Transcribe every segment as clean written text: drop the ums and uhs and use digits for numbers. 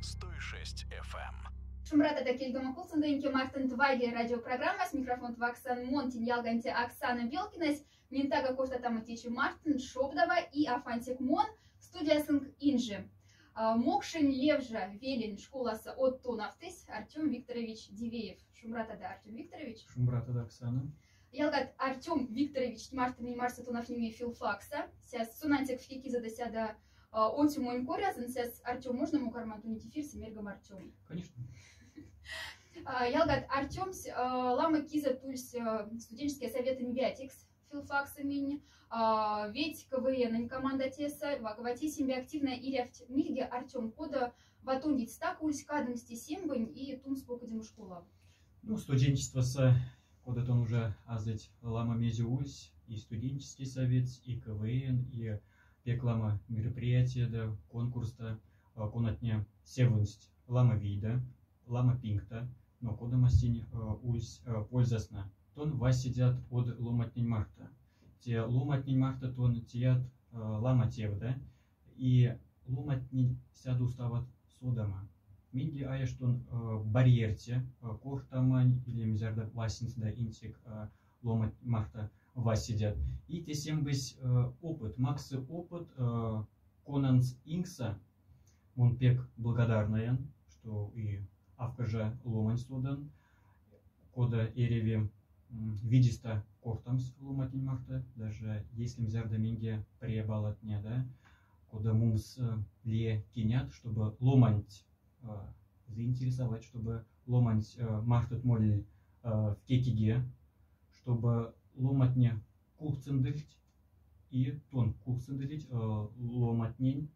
106 FM. Шумрата Такельгама Кулсанденьки Мартин Твайли радиопрограмма с микрофон Тваксан Монтин Ялганте Оксана Белкинес, Минтага Кошта Таматичи Мартин Шобдова и Афантик Мон, студия Сынг Инжи. Мокшин Левжа Велин школаса от Тонафтыс Артем Викторович Дивеев. Шумрата да Артем Викторович. Шумрата да Оксана. Ялгат Артем Викторович Мартин и Марса Тонафними филфакса. Сейчас Сунантик Флики задасяда Отим Монькорязан. Сейчас Артем можно му карманту не тефир с Мергом Артем? Конечно. Ялгат Артем лама киза тульс студенческие советы Мивиатикс филфакса мини. Ведь КВН команда теса ваговати себе активная иряфть мильге Артем кода ватундить стак ульс кадамсти сембань и тумс покадем школа. Ну, студенчество с кода он уже азать лама мези ульс и студенческий совет, и КВН, и реклама мероприятия, да, конкурса, конатня севунсть лама вида, лама пинкта, но кода масень ульс пользасна. Тон вас сидят от ломатнень марта. Те ломатнень марта тон тият лама тевда, и ломатнень сяду стават содама. Минги аяштон барьерте, кортамань или мизарда васинс да интик ломат марта вас сидят. И те сем быть опыт, максы опыт конанс инкса, он пек благодарная, что и авкажа ломань содан, кода эреве видиста кортамс ломатнень марта, даже если мизарда минги пребалатня, да, кода мумс ле кинят, чтобы ломать заинтересовать, чтобы ломать мартут молли в кекиге, чтобы ломать не кухцендрить и тон кухцендрить ломатнень.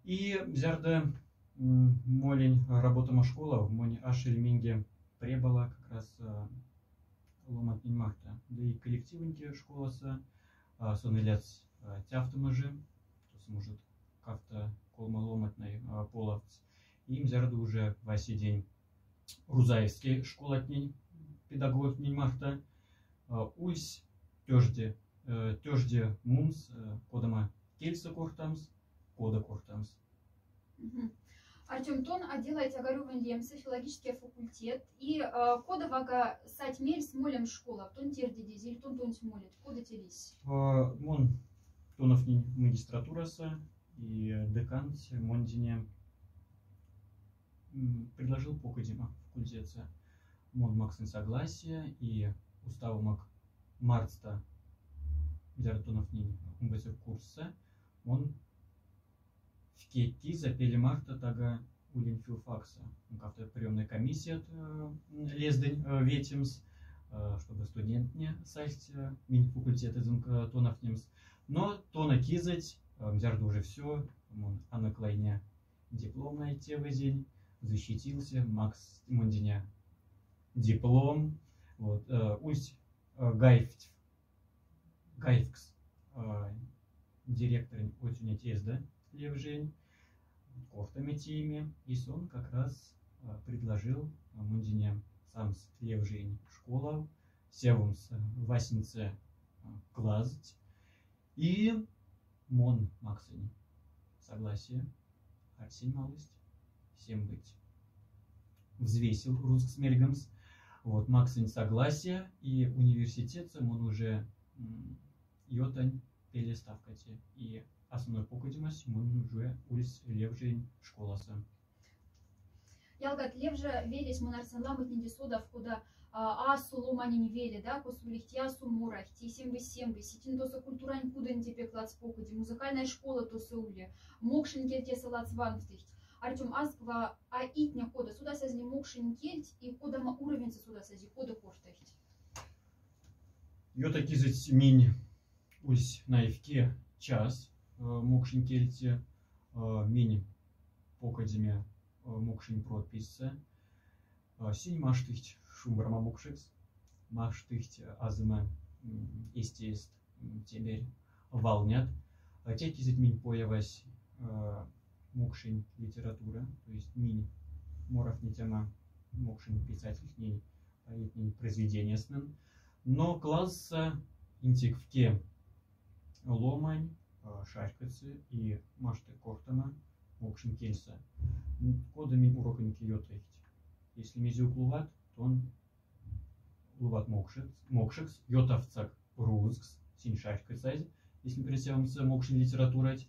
И взярда молень работа школа в моне ашельминге пребала как раз ломатнень марта. Да и коллективники школаса сонеляц тяфтамажи, то сможет как-то колма ломатной половц. Им зарду уже васи день Рузаевский школатнень педагогнень марта ульс тёжде мумс кодама кельса кортамс кода кортамс. Артем Тон делает огарюван лемса филологический факультет и кода вага сать мель с молем школа тон терди дизель тон смолит кода телись. Мон тоновнень магистратураса и декант мондине предложил покадима факультета мон максин согласия и уставом марста взятонов не умбезер курса он в кетти запели марта тага улин филфакса как-то приемная комиссия лездень ветимс чтобы студент не сайт мини факультета зонка тонов немс но тона кизать взярду уже все он анаклайня дипломная тевазень защитился Макс Мондиня диплом вот ульс гайфкс директор очень тезда левжень кофтами теми и он как раз предложил Мондиня сам с левжень школа севумс васинце клазать и мон Максин согласие арсень малость всем быть взвесил русский смельгамс вот Максин согласие и университет он уже йотань переставкати и основной покудимость он уже ульс левжень школаса. Ялгат левжа велись монарсан ламут нидисодов куда асу ломани не вели да косулихти асу мурах ти сембы ситин тоса культурань кудань тебе клац покуди музыкальная школа тоса уле мокшин кельте салац ванфтихт. Артем Асква итня кода сюда сазни мокшин кельт и кодама уровень сюда сази кода коштахт. Йота кизать минь ульс наивке час мокшин кельте минь покадиме мокшин подписца синь маштыхт шумбрама мокшикс маштыхт азыма естест теперь волнят те кизать минь появась мокшин литература, то есть мини моров не тема мокшин писатель не поэт не произведение снен, но класса интиквке ломань шарькацы и машты кортама мокшин кельса кодами уроками йотахти. Если мези уклуват, то он луват мокшекс, йотавцак рузкс, синьшашка сайз, если пересяваемся мокшин литературать.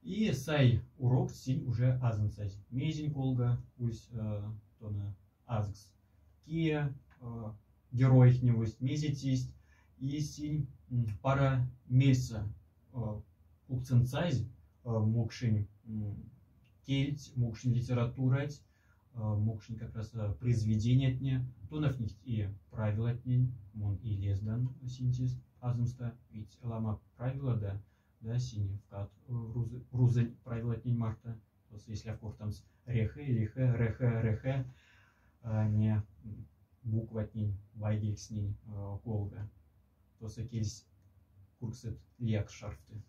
И сай урок синь уже азан сайз. Мезень колга, усь тона азгс. Кия героих не вусть мезетисть. И синь пара мельса укцен сайз мокшин кельть, мокшин литературать, мокшин как раз произведение дня, тонов них и правила дня, мон и лездан синтез азымста, ведь лама правила да синий вкат рузень правила дня марта, то есть если в там с рехе, лихе, рехе, не буква дня, вайгель с ней колга, то есть кельс курсет лиак шарфты.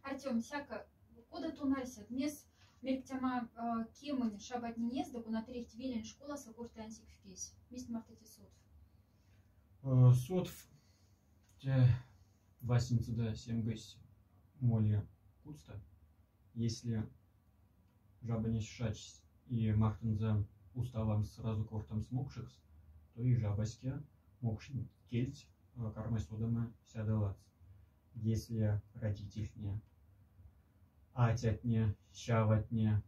Артем, всяко, куда то нарисят, мес мельктяма кемани шабат не незда, на трехт велен школа сокуртансик в кейс. Мист мартете сот. Сотв, те васинцы да семгась моли куста. Если жаба не шач и махтен за уставам сразу кортом смокшикс, то и жабаське мокшин кельть кармай содама сядалац. Если родитель не атятне, щаватне,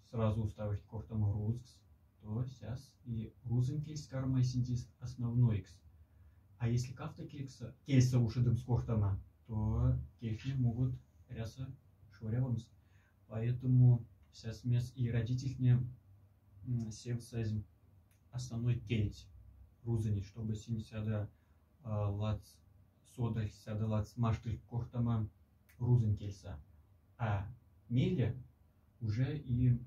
сразу уставить кортом рузкс, то сейчас и рузенкельс кармай синтез основной икс. А если кафта кельса ушедым с кортома, то кельфи могут ряса шорявамс. Поэтому сейчас мес и родитель не севсазм основной кельть рузени, чтобы син сяда лац содаль сяда лац маштель кортома рузенкельса. А меля уже и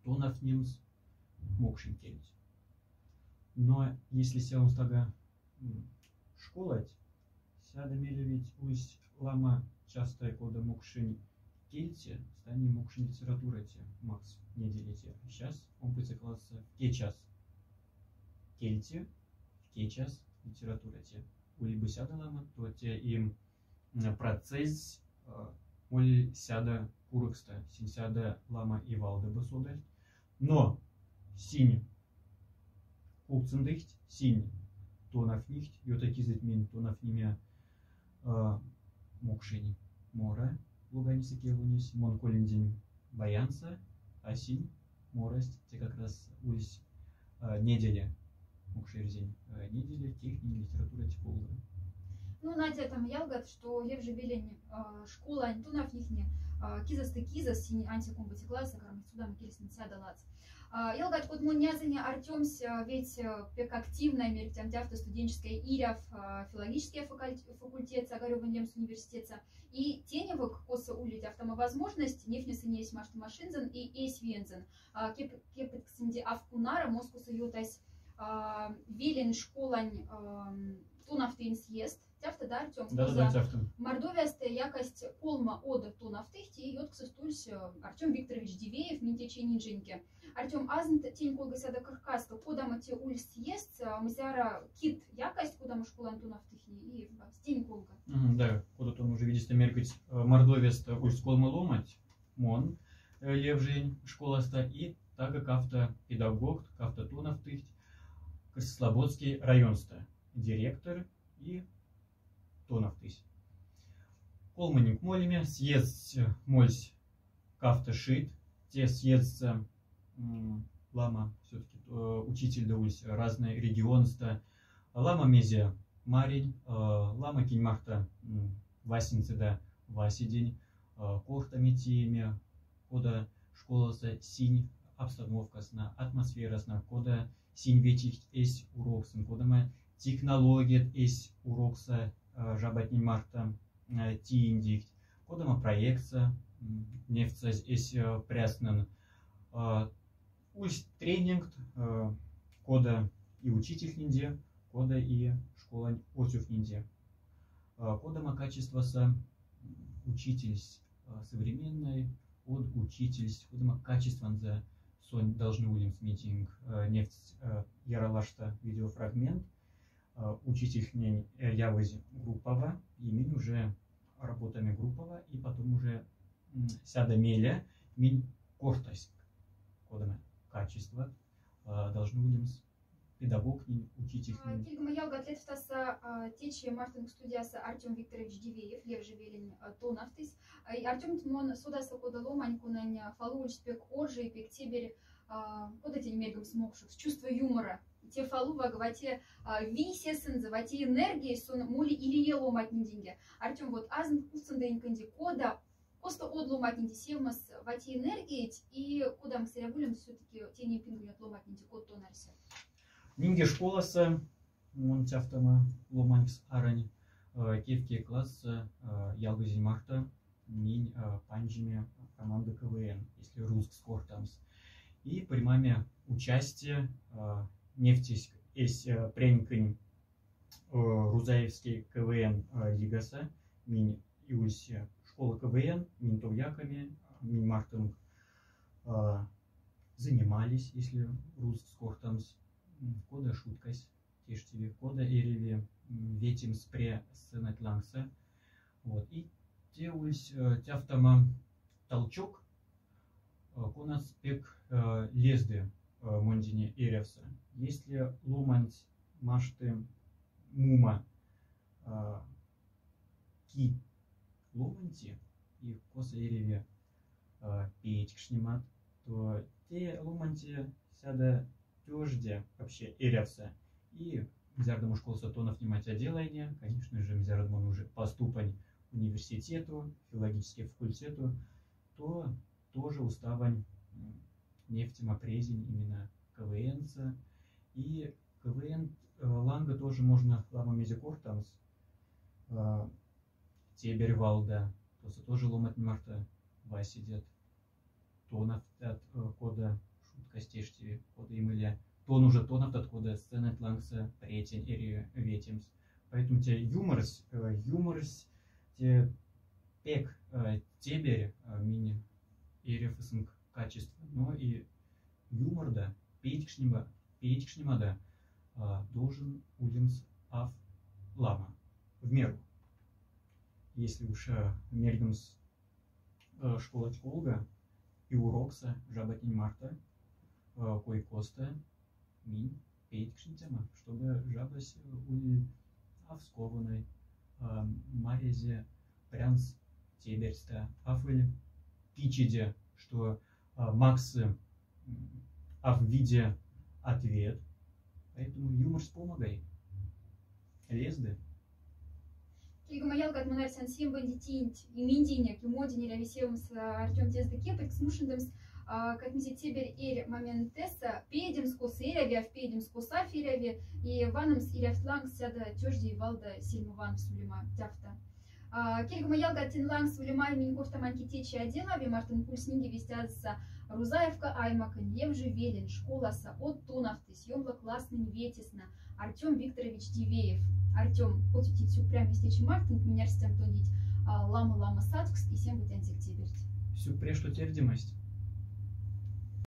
тонов немс мокшин кельть. Но если сяун стага школать, сяда меля ведь усть лама часто кода мокшин кельте, станет мокшин литературате, макс не делите. Сейчас он прицеклался в ке час кельте, в ке час литературате. Ули бы сяда лама, то те им процесс моли сяда курыкста, син сяда лама и валда басодаль. Но синь купцендыхть, синь тонов нихть, йотакизет мин тонов нимя мокшини мора, луганиса кевунис, мон колиндин баянса, а синь морость, те как раз улись неделя мокшерзень, неделя техники литература типолга. Ну, Надя там ялгат, что я вже белень школа, антонов нихне, кизасты кизас, сини антикомбати класса, карам сюда макелесен сядалац. Ялгат код мунязани Артемс, ведь пек активно мерктям тяфта студенческая иряв филологический факультет, Сагарёван Лемс университета, и теневок коса улить автома возможность, нефнеса не есть машты машинзен и эйс вензен. Кепет ксенди авкунара, москуса ютась велен школань тунавтын съезд. Тяфта да, Артем, мордовиястая якость полма ода тунавтыхти, и йоткса стульс Артем Викторович Дивеев, минтече нинженьке. Артем азн тень колга сада каркаста, куда мы те уль съезд, мзяра кит якость, куда мы школан тунавтыхни, и стень колга. Да, куда то уже видите меркать мордовияста уль сколма ломать, мон, левжень, школаста, и так как авто педагог, авто тунавтыхти, Слободский районста, директор и тонавтысь. Колманик молими, съезд мольсь кафта шит, те съездца лама, все-таки учитель да ульсь разные регионста, лама мезия марень, лама киньмахта васинцы да васидень, кортами теме, кода школа синь, обстановка сна, атмосфера сна, кода синь ветих эсь уроксын, кода мы технология эсь урокса жабатнин марта тииндихт, кода мы проекция нефтса эсь пряснен, ульс тренинг, кода и учитель нинде, кода и школа отюф нинде, кода мы качество са учитель современной, от учитель, кода мы качество за сон должны улимс митинг нефть яралашта видеофрагмент, учитель не явози группова, и мин уже работами группова, и потом уже сяда меля, мин кортайск. кодами качества должны будем педагог не учить их. Кильгама ялга атлетовтаса течи Мартин студияса Артем Викторович Дивеев, лев живелин тонавтис. Артем Тимон судаса кода ломань кунань фалуч пек оржи и пек тебер кода тень мегам смокшус. Чувство юмора. Те фалу вагвате висесен завати энергии сон мули или еломать деньги. Артем вот азн кустен день канди кода просто одломать не севмас вати энергии и куда мы серебулем все-таки тени пингует ломать не код тонарся. Нинге школасы, он тяфтама ломанькс арань, кевки класса, ялгузи марта, нинь панджими команды КВН, если русский скортамс. И примаме участие нефтиск есть пренькань Рузаевский КВН Лигаса, минь иусь школа КВН, минь товьяками, минь мартом занимались, если русский скортамс. Кода шуткась, тиштиве, кода эреве, ветим спре сценать лангса. Вот. И теусь тяфтама толчок, конас пек лезды мондине эревса. Если ломант машты мума ки ломанти и коса эреве петь кшнимат, то те ломанти сяда тёжде вообще эревса. И мзярдому школу сатонов внимать отделение, конечно же, мзярдому уже поступань университету, филологический факультету, то тоже уставань нефтима презень именно КВНца. И КВН ланга тоже можно лама мезикортамс, тебер валда, то тоже ломать марта васидет, тонов от кода костишти, кода имыля, тон уже тонов от кода сцены лангса претень или ветимс. Поэтому те юморс, те пек тебер мини эрефисинг качество, но и юмор да, петикшнима да, должен удимс ав лама в меру. Если уж мергамс школа чколга и урокса жаботень марта, кой коста минь петикшнитема, чтобы жабась ули авскованной марезе прянс теберста афыль пичеде, что максы в виде ответ. Поэтому юмор помогай. Лезды. Кильгама ялга от монарсен сим бандитинт и миндиня кимодине ревисевым с Артем Тездеке приксмушендемс как мизитебер эр моментеса педем скос эреве, в педем скос афереве и ванамс эревсланг сяда тёжди валда сильмуван сулима тяфта. Кильгама ялга тинланг сулима минкофта манкитечи отделави мартин пульснинги вестятся Рузаевка аймака невжи велен школаса от тонафтыс ёмла классный ветесна Артем Викторович Дивеев. Артем, хоть у прям вестечи мартин меня с тем тонить лама садкс и всем быть антиктиберти. Все прешло тердимость.